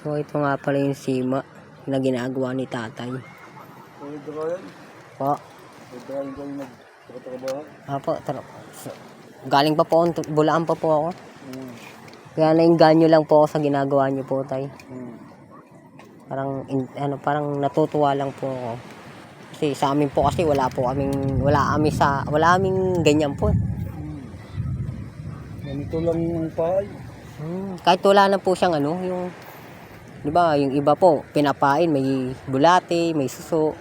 So ito nga pala yung sima na ginagawa ni tatay. Po. Apo, galing pa po, bulaan pa po ako. Kaya nainganyo lang po ako sa ginagawa niyo po, tay. Parang natutuwa lang po ako. Kasi sa amin po kasi wala aming ganyan po. Ganito lang ang pahay. Kahit wala na po siyang yung, di ba, yung iba po, pinapain, may bulate, may suso.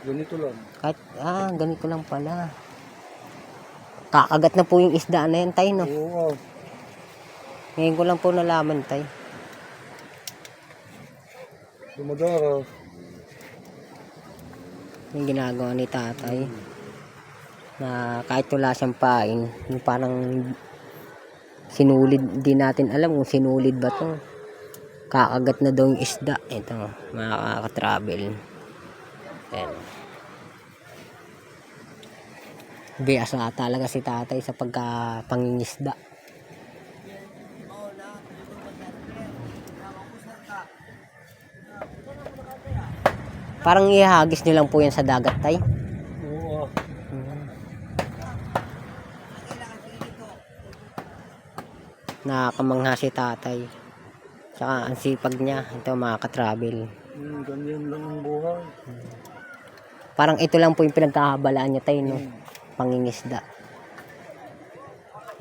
Ganito lang. Kahit, ganito lang pala. Kakagat na po yung isda na yan, tay, no? Oo. Ngayon ko lang po nalaman, tay. Dumadara. Yung ginagawa ni tatay. Na kahit wala siyang pain, yung parang sinulid, di natin alam kung sinulid ba to. Kakagat na daw yung isda. Ito, mga kaka-travel. Ayan. Biasa talaga si tatay sa pagkapangingisda. Parang ihagis nyo lang po yan sa dagat, tay. Oo. Nakakamangha si tatay. Tsaka ang sipag niya. Ito, mga ka-travel. Ganyan lang ang buhay. Parang ito lang po yung pinagkakabalaan niya, tay, no? Pangingisda.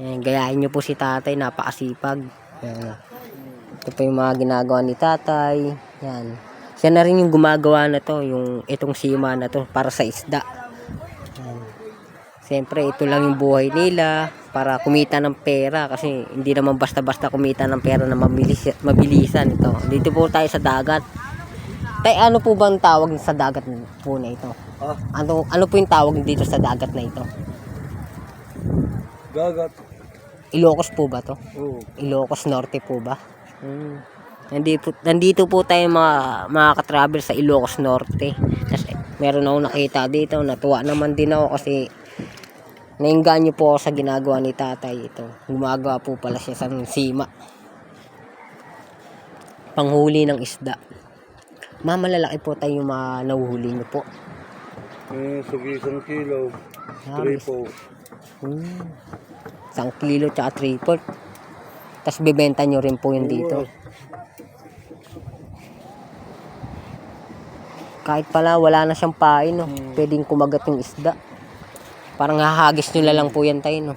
Ayan, gayahin nyo po si tatay. Napakasipag. Ayan. Ito po yung mga ginagawa ni tatay. Yan. Siya na rin yung gumagawa na to, itong sima na to para sa isda. Siyempre, ito lang yung buhay nila para kumita ng pera kasi hindi naman basta-basta kumita ng pera na mabilisan ito. Dito po tayo sa dagat. Tay, ano po bang tawag sa dagat po na ito? Ano po yung tawag dito sa dagat na ito? Dagat. Ilocos po ba to? Oo. Ilocos Norte po ba? Nandito po tayo mga ka-travel sa Ilocos Norte. Kasi meron akong nakita dito, natuwa naman din ako kasi nainganyo po ako sa ginagawa ni tatay ito. Gumagawa po pala siya sa sima. Panghuli ng isda. Malalaki po tayo yung mga nahuhuli niyo po. Sige, 1 kilo. 3 po. 1 kilo tsaka 3/4. Tapos bibenta nyo rin po yun dito. Kahit pala wala na siyang pain, no? Pwedeng kumagat yung isda. Parang hahagis nyo lang po yan, tayo, no?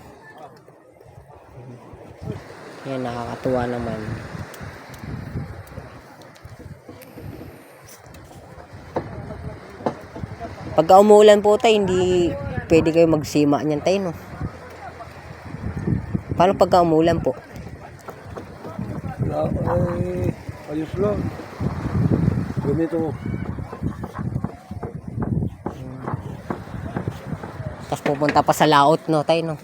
Yan, nakakatuwa naman. Pagka umuulan po tayo, hindi pwede kayo magsima niyan, tayo, no? Paano pagka umuulan po? Ayos lang. Ganito. Tapos pupunta pa sa laot, no, tayo, no?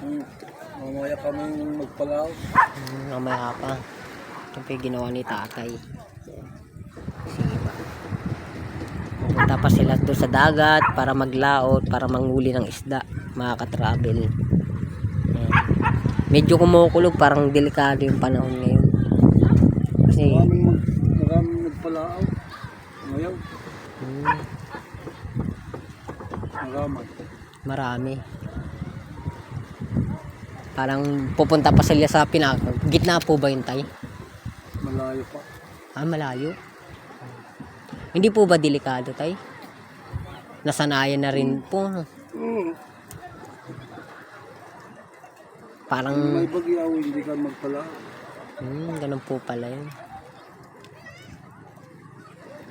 Mamaya kami magpalaot. Mamaya pa. Ito pa yung ginawa ni tatay. Pupunta pa sila doon sa dagat para maglaot, para manghuli ng isda, mga ka-travel. Medyo kumukulog, parang delikado yung panahon ngayon. Kasi maraming nagpalaot. Ngayon. Marami. Parang pupunta pa sila sa gitna po ba yun, tay? Malayo pa. Malayo. Hindi po ba delikado, tay? Nasanayan na rin po. Parang may bagyaw, hindi ka magpalaot. Ganun po pala yun.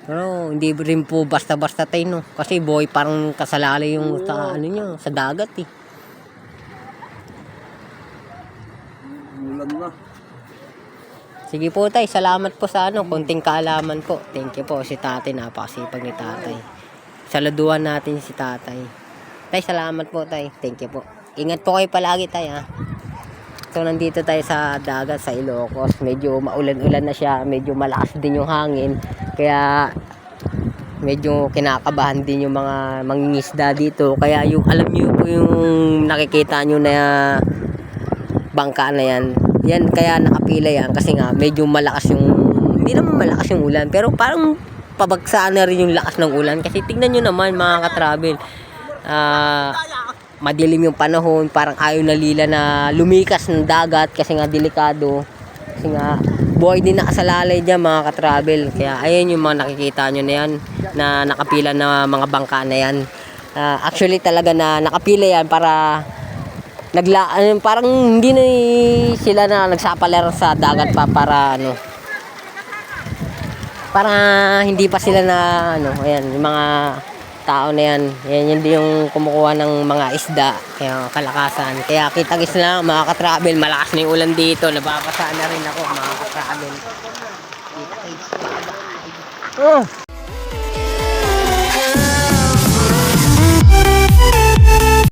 Pero hindi rin po basta-basta tayo, no? Kasi boy, parang kasalali yung sa nyo, sa dagat, eh. Ulan na. Sige po, tay, salamat po sa konting kaalaman po. Thank you po si tatay, napakasipag ni tatay. Saluduhan natin si tatay. Tay, salamat po, tay. Thank you po. Ingat po kayo palagi, tay, ha. So, nandito tayo sa dagat, sa Ilocos. Medyo maulan-ulan na siya. Medyo malakas din yung hangin. Kaya, medyo kinakabahan din yung mga mangingisda dito. Kaya, alam nyo po yung nakikita nyo na bangka na yan. Yan, kaya nakapila yan. Kasi nga, medyo malakas yung hindi naman malakas yung ulan, pero parang pabagsaan na rin yung lakas ng ulan. Kasi tignan nyo naman mga ka-travel, madilim yung panahon, parang ayaw na lila na lumikas ng dagat kasi nga delikado. Kasi nga, buhay din nakasalalay dyan mga ka-travel. Kaya ayun yung mga nakikita nyo na yan, na nakapila na mga bangka na yan. Actually talaga na nakapila yan para parang hindi na sila na nagsapaler sa dagat pa para para hindi pa sila na ayan, yung mga tao na yan, yan din yung kumukuha ng mga isda, kaya kalakasan. Kaya kitagis na mga ka-travel, malakas na yung ulan dito, nababasa na rin ako mga ka-travel. Kita-kits, bye-bye.